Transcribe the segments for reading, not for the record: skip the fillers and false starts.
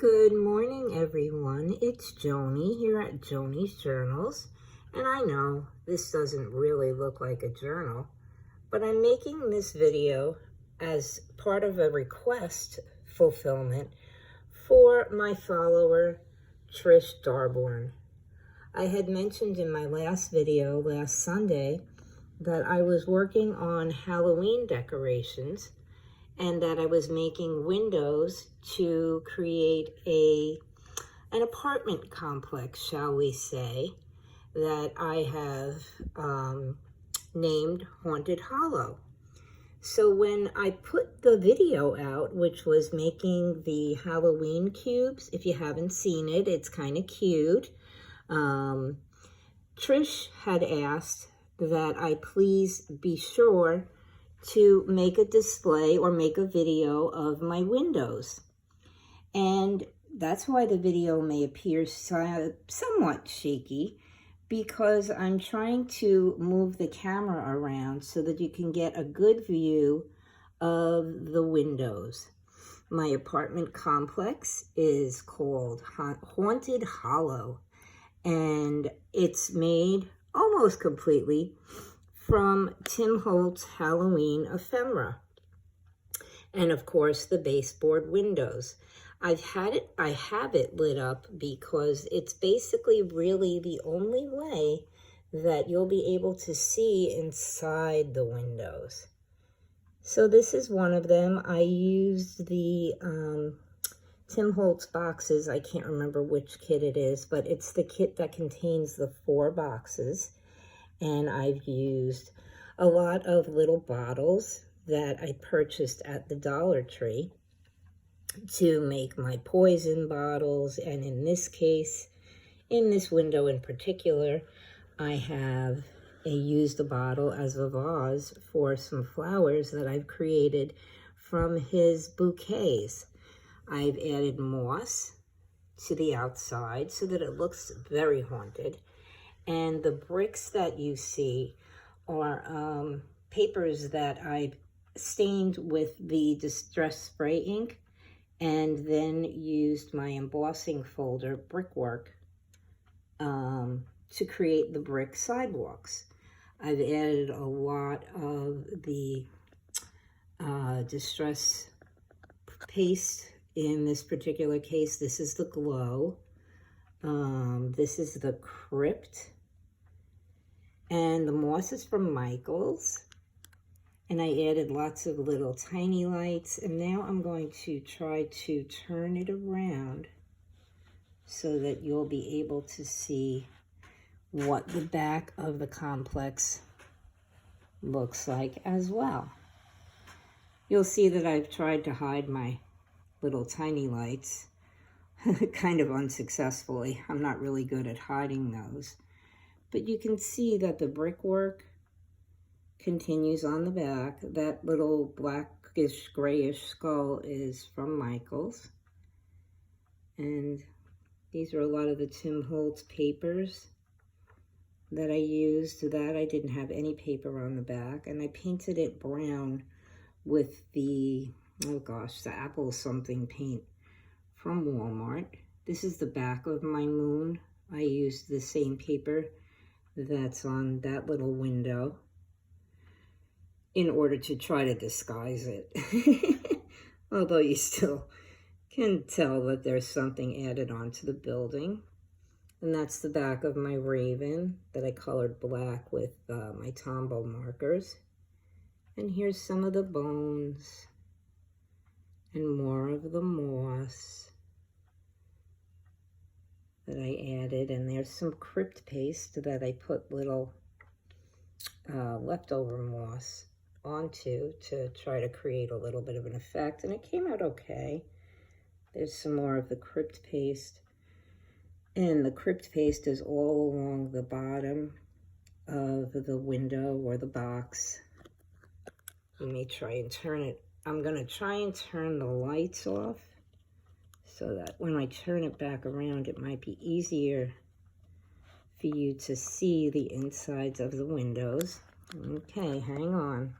Good morning, everyone. It's Joni here at Joni's Journals. And I know this doesn't really look like a journal, but I'm making this video as part of a request fulfillment for my follower, Trish Darborn. I had mentioned in my last video last Sunday that I was working on Halloween decorations and that I was making windows to create an apartment complex, shall we say, that I have named Haunted Hollow. So when I put the video out, which was making the Halloween cubes, if you haven't seen it, it's kind of cute. Trish had asked that I please be sure to make a display or make a video of my windows. And that's why the video may appear somewhat shaky, because I'm trying to move the camera around so that you can get a good view of the windows. My apartment complex is called Haunted Hollow, and it's made almost completely from Tim Holtz Halloween ephemera. And of course, the baseboard windows. I have it lit up because it's basically really the only way that you'll be able to see inside the windows. So this is one of them. I used the Tim Holtz boxes. I can't remember which kit it is, but it's the kit that contains the 4 boxes. And I've used a lot of little bottles that I purchased at the Dollar Tree to make my poison bottles. And in this case, in this window in particular, I have used a bottle as a vase for some flowers that I've created from his bouquets. I've added moss to the outside so that it looks very haunted. And the bricks that you see are papers that I stained with the Distress Spray ink and then used my embossing folder, brickwork, to create the brick sidewalks. I've added a lot of the Distress paste. In this particular case, this is the glow. This is the crypt. And the moss is from Michael's. And I added lots of little tiny lights. And now I'm going to try to turn it around so that you'll be able to see what the back of the complex looks like as well. You'll see that I've tried to hide my little tiny lights, kind of unsuccessfully. I'm not really good at hiding those. But you can see that the brickwork continues on the back. That little blackish, grayish skull is from Michael's. And these are a lot of the Tim Holtz papers that I used. That I didn't have any paper on the back. And I painted it brown with the, oh gosh, the apple something paint from Walmart. This is the back of my moon. I used the same paper that's on that little window in order to try to disguise it. Although you still can tell that there's something added onto the building. And that's the back of my raven that I colored black with my Tombow markers. And here's some of the bones and more of the moss that I added. And there's some crypt paste that I put little leftover moss onto to try to create a little bit of an effect, and it came out okay. There's some more of the crypt paste, and the crypt paste is all along the bottom of the window or the box. Let me try and turn it. I'm going to try and turn the lights off so that when I turn it back around, it might be easier for you to see the insides of the windows. Okay, hang on.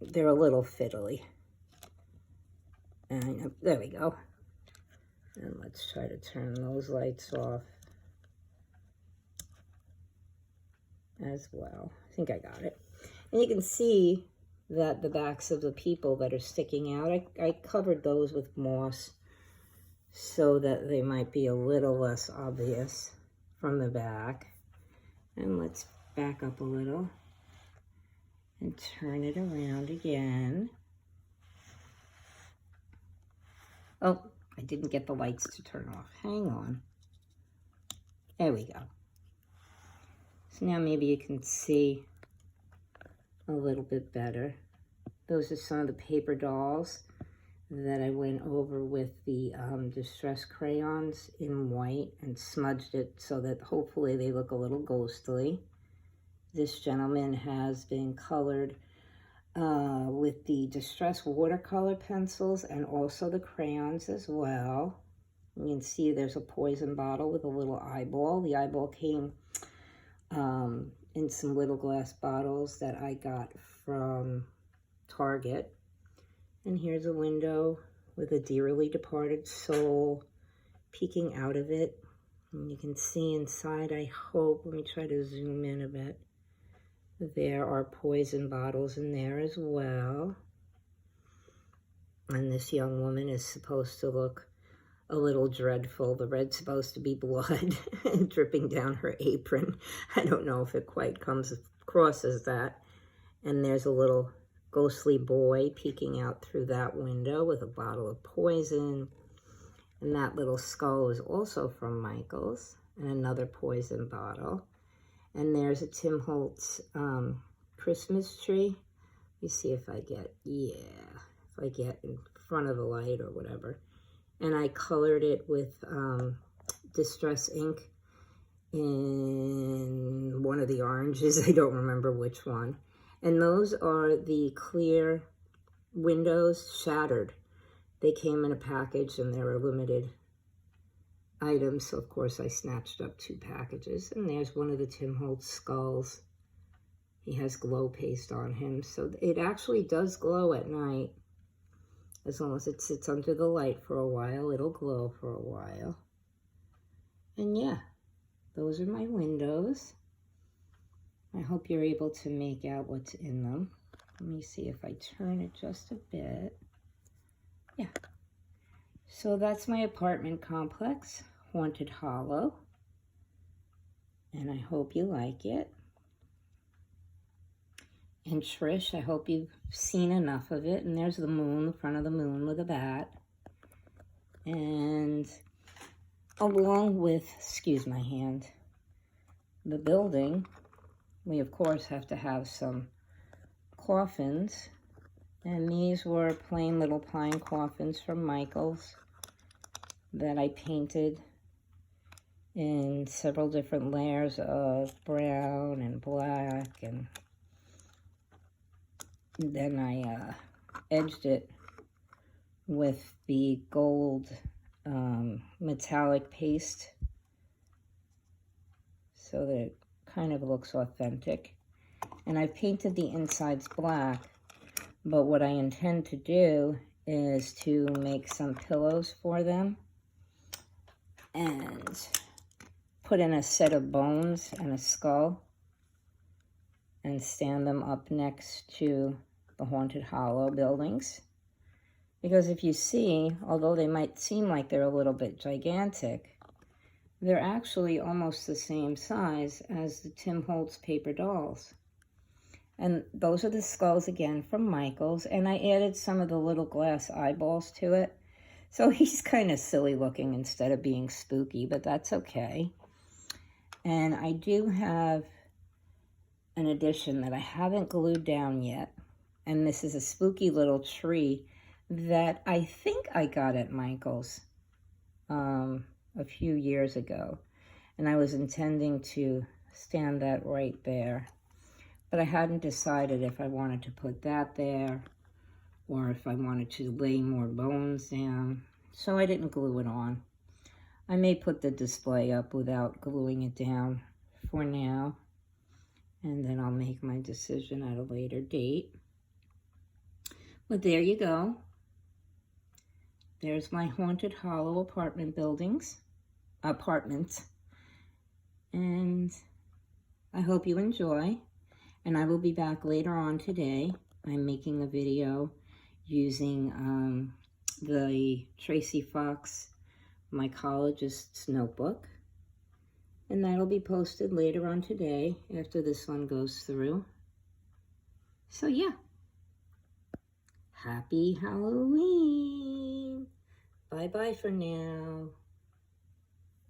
They're a little fiddly. And there we go. And let's try to turn those lights off as well. I think I got it. And you can see that the backs of the people that are sticking out, I covered those with moss so that they might be a little less obvious from the back. And let's back up a little and turn it around again. Oh, I didn't get the lights to turn off. Hang on. There we go. So now maybe you can see a little bit better. Those are some of the paper dolls that I went over with the distress crayons in white and smudged it so that hopefully they look a little ghostly. This gentleman has been colored with the distress watercolor pencils and also the crayons as well. You can see there's a poison bottle with a little eyeball. The eyeball came in some little glass bottles that I got from Target. And here's a window with a dearly departed soul peeking out of it. And you can see inside, I hope, let me try to zoom in a bit. There are poison bottles in there as well. And this young woman is supposed to look a little dreadful. The red's supposed to be blood dripping down her apron. I don't know if it quite comes across as that. And there's a little ghostly boy peeking out through that window with a bottle of poison. And that little skull is also from Michael's, and another poison bottle. And there's a Tim Holtz Christmas tree. You see if I get, if I get in front of the light or whatever. And I colored it with Distress ink in one of the oranges. I don't remember which one. And those are the clear windows shattered. They came in a package and they were limited items. So of course I snatched up 2 packages. And there's one of the Tim Holtz skulls. He has glow paste on him. So it actually does glow at night. As long as it sits under the light for a while, it'll glow for a while. And yeah, those are my windows. I hope you're able to make out what's in them. Let me see if I turn it just a bit. Yeah. So that's my apartment complex, Haunted Hollow. And I hope you like it. And Trish, I hope you've seen enough of it. And there's the moon, the front of the moon with a bat. And along with, excuse my hand, the building, we of course have to have some coffins. And these were plain little pine coffins from Michael's that I painted in several different layers of brown and black, and then I edged it with the gold metallic paste so that it kind of looks authentic. And I painted the insides black, but what I intend to do is to make some pillows for them and put in a set of bones and a skull and stand them up next to the Haunted Hollow buildings. Because if you see, although they might seem like they're a little bit gigantic, they're actually almost the same size as the Tim Holtz paper dolls. And those are the skulls again from Michael's, and I added some of the little glass eyeballs to it. So he's kind of silly looking instead of being spooky, but that's okay. And I do have an addition that I haven't glued down yet. And this is a spooky little tree that I think I got at Michael's a few years ago. And I was intending to stand that right there. But I hadn't decided if I wanted to put that there or if I wanted to lay more bones down. So I didn't glue it on. I may put the display up without gluing it down for now. And then I'll make my decision at a later date. But there you go. there's my haunted hollow apartment. And I hope you enjoy. And I will be back later on today. I'm making a video using the Tracy Fox Mycologist's Notebook. And that'll be posted later on today after this one goes through. So yeah. Happy Halloween. Bye-bye for now.